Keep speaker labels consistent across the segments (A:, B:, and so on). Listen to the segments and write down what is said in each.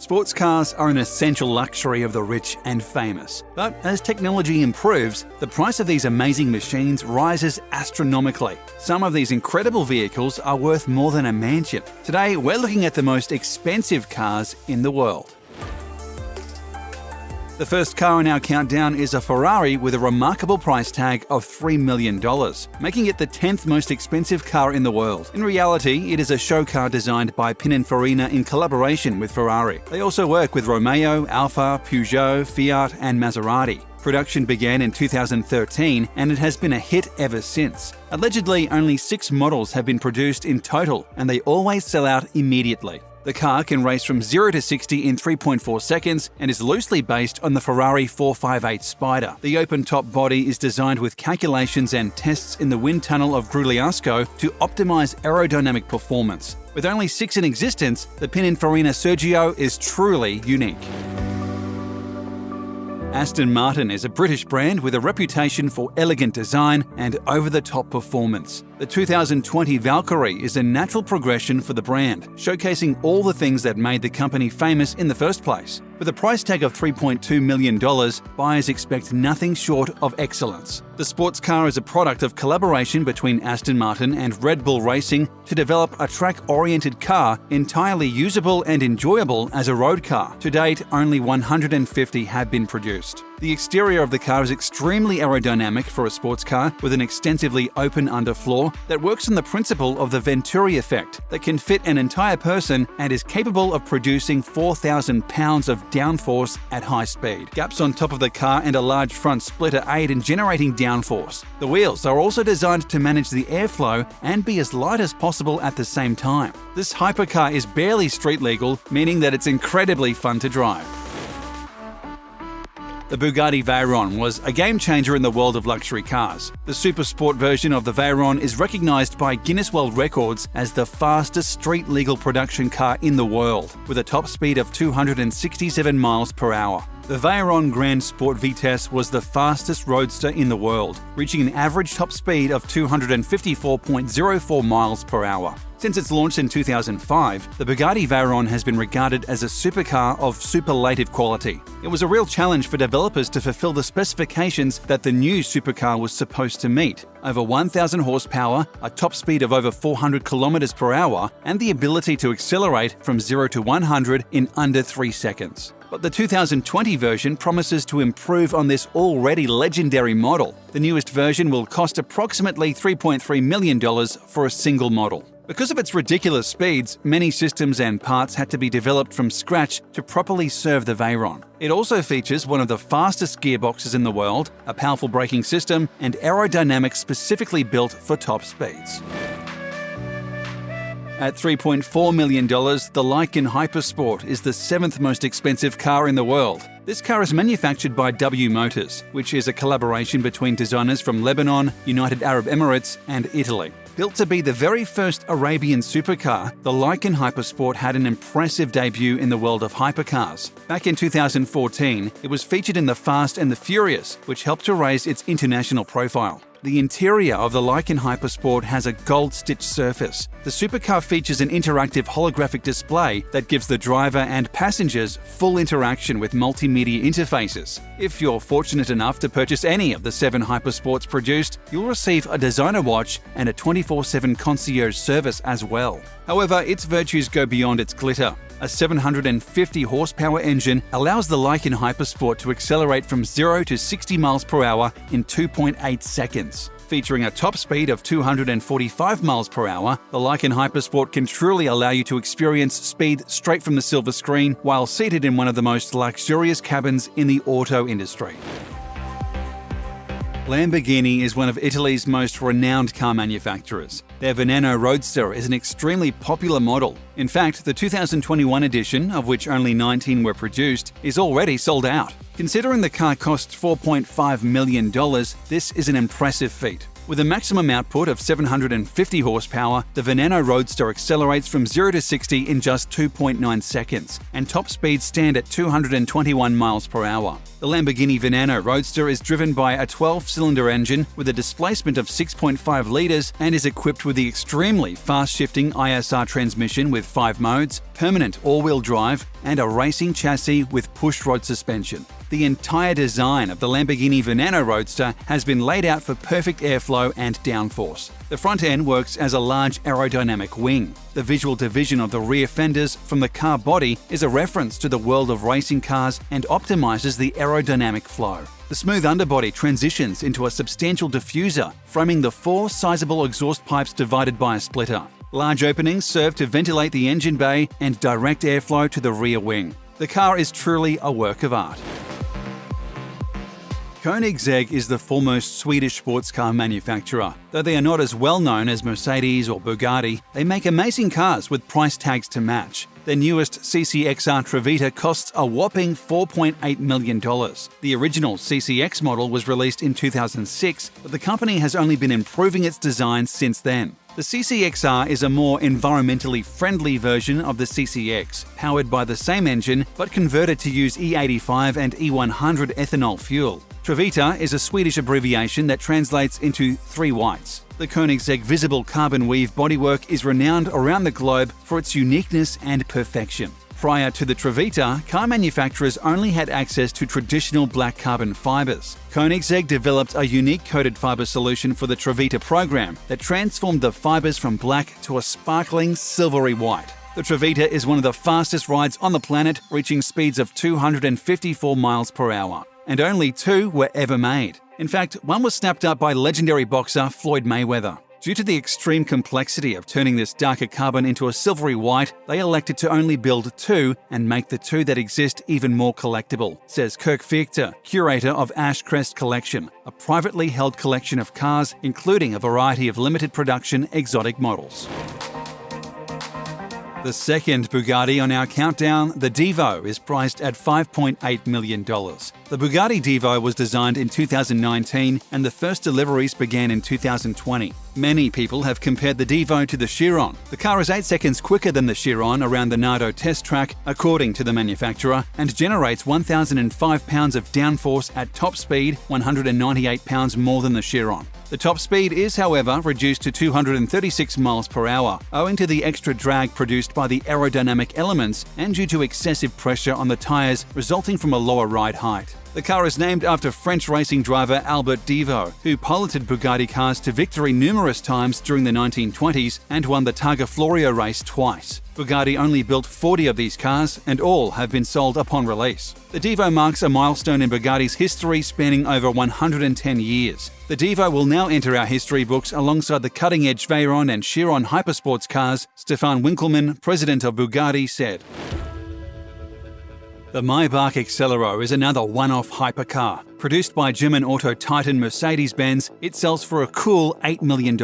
A: Sports cars are an essential luxury of the rich and famous. But as technology improves, the price of these amazing machines rises astronomically. Some of these incredible vehicles are worth more than a mansion. Today, we're looking at the most expensive cars in the world. The first car in our countdown is a Ferrari with a remarkable price tag of $3 million, making it the 10th most expensive car in the world. In reality, it is a show car designed by Pininfarina in collaboration with Ferrari. They also work with Romeo, Alfa, Peugeot, Fiat and Maserati. Production began in 2013 and it has been a hit ever since. Allegedly, only 6 models have been produced in total and they always sell out immediately. The car can race from 0 to 60 in 3.4 seconds and is loosely based on the Ferrari 458 Spider. The open-top body is designed with calculations and tests in the wind tunnel of Grugliasco to optimize aerodynamic performance. With only 6 in existence, the Pininfarina Sergio is truly unique. Aston Martin is a British brand with a reputation for elegant design and over-the-top performance. The 2020 Valkyrie is a natural progression for the brand, showcasing all the things that made the company famous in the first place. With a price tag of $3.2 million, buyers expect nothing short of excellence. The sports car is a product of collaboration between Aston Martin and Red Bull Racing to develop a track-oriented car entirely usable and enjoyable as a road car. To date, only 150 have been produced. The exterior of the car is extremely aerodynamic for a sports car with an extensively open underfloor that works on the principle of the Venturi effect that can fit an entire person and is capable of producing 4,000 pounds of downforce at high speed. Gaps on top of the car and a large front splitter aid in generating downforce. The wheels are also designed to manage the airflow and be as light as possible at the same time. This hypercar is barely street legal, meaning that it's incredibly fun to drive. The Bugatti Veyron was a game-changer in the world of luxury cars. The super sport version of the Veyron is recognised by Guinness World Records as the fastest street-legal production car in the world, with a top speed of 267 miles per hour. The Veyron Grand Sport Vitesse was the fastest roadster in the world, reaching an average top speed of 254.04 miles per hour. Since its launch in 2005, the Bugatti Veyron has been regarded as a supercar of superlative quality. It was a real challenge for developers to fulfill the specifications that the new supercar was supposed to meet: over 1,000 horsepower, a top speed of over 400 kilometers per hour, and the ability to accelerate from 0 to 100 in under 3 seconds. But the 2020 version promises to improve on this already legendary model. The newest version will cost approximately $3.3 million for a single model. Because of its ridiculous speeds, many systems and parts had to be developed from scratch to properly serve the Veyron. It also features one of the fastest gearboxes in the world, a powerful braking system, and aerodynamics specifically built for top speeds. At $3.4 million, the Lykan Hypersport is the 7th most expensive car in the world. This car is manufactured by W Motors, which is a collaboration between designers from Lebanon, United Arab Emirates, and Italy. Built to be the very first Arabian supercar, the Lykan Hypersport had an impressive debut in the world of hypercars. Back in 2014, it was featured in The Fast and the Furious, which helped to raise its international profile. The interior of the Lykan Hypersport has a gold-stitched surface. The supercar features an interactive holographic display that gives the driver and passengers full interaction with multimedia interfaces. If you're fortunate enough to purchase any of the 7 Hypersports produced, you'll receive a designer watch and a 24/7 concierge service as well. However, its virtues go beyond its glitter. A 750 horsepower engine allows the Lykan Hypersport to accelerate from 0 to 60 miles per hour in 2.8 seconds. Featuring a top speed of 245 miles per hour, the Lykan Hypersport can truly allow you to experience speed straight from the silver screen while seated in one of the most luxurious cabins in the auto industry. Lamborghini is one of Italy's most renowned car manufacturers. Their Veneno Roadster is an extremely popular model. In fact, the 2021 edition, of which only 19 were produced, is already sold out. Considering the car costs $4.5 million, this is an impressive feat. With a maximum output of 750 horsepower, the Veneno Roadster accelerates from 0 to 60 in just 2.9 seconds, and top speeds stand at 221 miles per hour. The Lamborghini Veneno Roadster is driven by a 12-cylinder engine with a displacement of 6.5 litres and is equipped with the extremely fast-shifting ISR transmission with 5 modes, permanent all-wheel drive, and a racing chassis with pushrod suspension. The entire design of the Lamborghini Veneno Roadster has been laid out for perfect airflow and downforce. The front end works as a large aerodynamic wing. The visual division of the rear fenders from the car body is a reference to the world of racing cars and optimizes the aerodynamic flow. The smooth underbody transitions into a substantial diffuser, framing the 4 sizable exhaust pipes divided by a splitter. Large openings serve to ventilate the engine bay and direct airflow to the rear wing. The car is truly a work of art. Koenigsegg is the foremost Swedish sports car manufacturer. Though they are not as well known as Mercedes or Bugatti, they make amazing cars with price tags to match. Their newest CCXR Trevita costs a whopping $4.8 million. The original CCX model was released in 2006, but the company has only been improving its design since then. The CCXR is a more environmentally friendly version of the CCX, powered by the same engine but converted to use E85 and E100 ethanol fuel. Trevita is a Swedish abbreviation that translates into 3 whites. The Koenigsegg visible carbon weave bodywork is renowned around the globe for its uniqueness and perfection. Prior to the Trevita, car manufacturers only had access to traditional black carbon fibers. Koenigsegg developed a unique coated fiber solution for the Trevita program that transformed the fibers from black to a sparkling silvery white. The Trevita is one of the fastest rides on the planet, reaching speeds of 254 miles per hour. And only 2 were ever made. In fact, one was snapped up by legendary boxer Floyd Mayweather. Due to the extreme complexity of turning this darker carbon into a silvery white, they elected to only build 2 and make the 2 that exist even more collectible, says Kirk Fichter, curator of Ashcrest Collection, a privately held collection of cars, including a variety of limited production exotic models. The second Bugatti on our countdown, the Divo, is priced at $5.8 million. The Bugatti Divo was designed in 2019 and the first deliveries began in 2020. Many people have compared the Divo to the Chiron. The car is 8 seconds quicker than the Chiron around the Nardo test track, according to the manufacturer, and generates 1,005 pounds of downforce at top speed, 198 pounds more than the Chiron. The top speed is, however, reduced to 236 miles per hour, owing to the extra drag produced by the aerodynamic elements and due to excessive pressure on the tyres resulting from a lower ride height. The car is named after French racing driver Albert Divo, who piloted Bugatti cars to victory numerous times during the 1920s and won the Targa Florio race twice. Bugatti only built 40 of these cars, and all have been sold upon release. The Divo marks a milestone in Bugatti's history spanning over 110 years. The Divo will now enter our history books alongside the cutting-edge Veyron and Chiron hypersports cars, Stefan Winkelmann, president of Bugatti, said. The Maybach Accelero is another one-off hypercar. Produced by German auto titan Mercedes-Benz, it sells for a cool $8 million.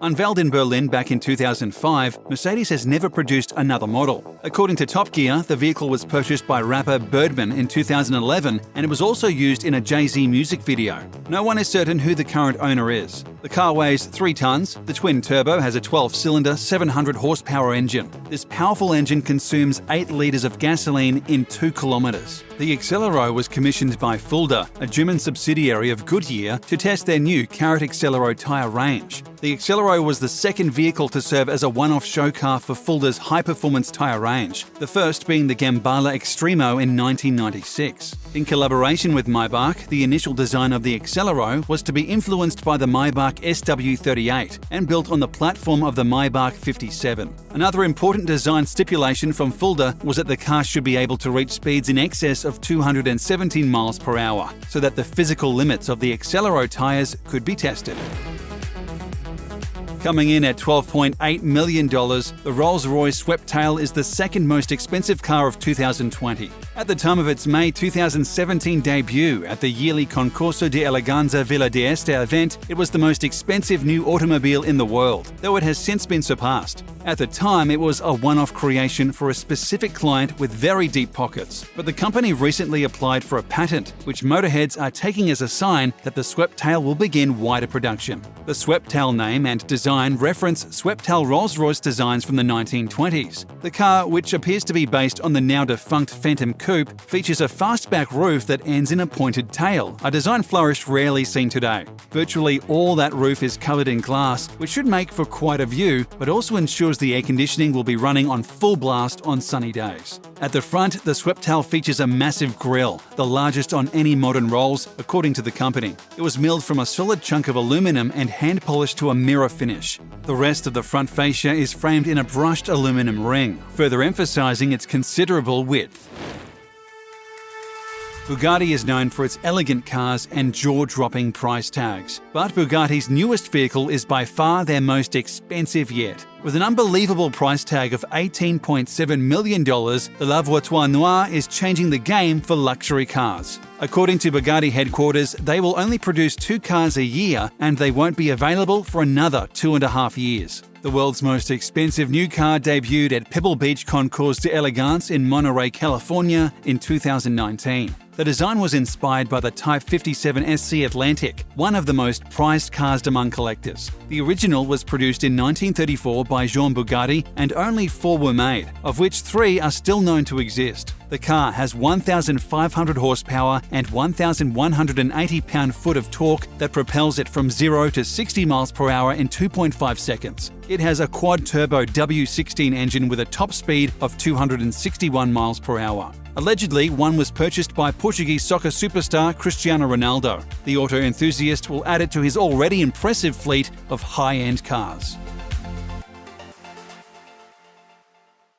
A: Unveiled in Berlin back in 2005, Mercedes has never produced another model. According to Top Gear, the vehicle was purchased by rapper Birdman in 2011, and it was also used in a Jay-Z music video. No one is certain who the current owner is. The car weighs 3 tons. The twin-turbo has a 12-cylinder, 700-horsepower engine. This powerful engine consumes 8 litres of gasoline in 2 kilometres. The Accelero was commissioned by Fulda, a German subsidiary of Goodyear, to test their new Carrot Accelero tyre range. The Accelero was the second vehicle to serve as a one-off show car for Fulda's high-performance tyre range, the first being the Gambala Extremo in 1996. In collaboration with Maybach, the initial design of the Accelero was to be influenced by the Maybach SW38 and built on the platform of the Maybach 57. Another important design stipulation from Fulda was that the car should be able to reach speeds in excess of 217 miles per hour, so that the physical limits of the Accelero tyres could be tested. Coming in at $12.8 million, the Rolls-Royce Sweptail is the second most expensive car of 2020. At the time of its May 2017 debut at the yearly Concorso di Eleganza Villa d'Este event, it was the most expensive new automobile in the world, though it has since been surpassed. At the time, it was a one-off creation for a specific client with very deep pockets, but the company recently applied for a patent, which motorheads are taking as a sign that the Sweptail will begin wider production. The Sweptail name and design reference Sweptail Rolls-Royce designs from the 1920s. The car, which appears to be based on the now-defunct Phantom Coupe, features a fastback roof that ends in a pointed tail, a design flourish rarely seen today. Virtually all that roof is covered in glass, which should make for quite a view, but also ensures the air conditioning will be running on full blast on sunny days. At the front, the Sweptal features a massive grille, the largest on any modern Rolls, according to the company. It was milled from a solid chunk of aluminum and hand-polished to a mirror finish. The rest of the front fascia is framed in a brushed aluminum ring, further emphasising its considerable width. Bugatti is known for its elegant cars and jaw-dropping price tags. But Bugatti's newest vehicle is by far their most expensive yet. With an unbelievable price tag of $18.7 million, the La Voiture Noire is changing the game for luxury cars. According to Bugatti headquarters, they will only produce 2 cars a year and they won't be available for another 2.5 years. The world's most expensive new car debuted at Pebble Beach Concours d'Elegance in Monterey, California in 2019. The design was inspired by the Type 57 SC Atlantic, one of the most prized cars among collectors. The original was produced in 1934 by Jean Bugatti and only 4 were made, of which 3 are still known to exist. The car has 1,500 horsepower and 1,180 pound-foot of torque that propels it from 0 to 60 miles per hour in 2.5 seconds. It has a quad-turbo W16 engine with a top speed of 261 miles per hour. Allegedly, one was purchased by Portuguese soccer superstar Cristiano Ronaldo. The auto enthusiast will add it to his already impressive fleet of high-end cars.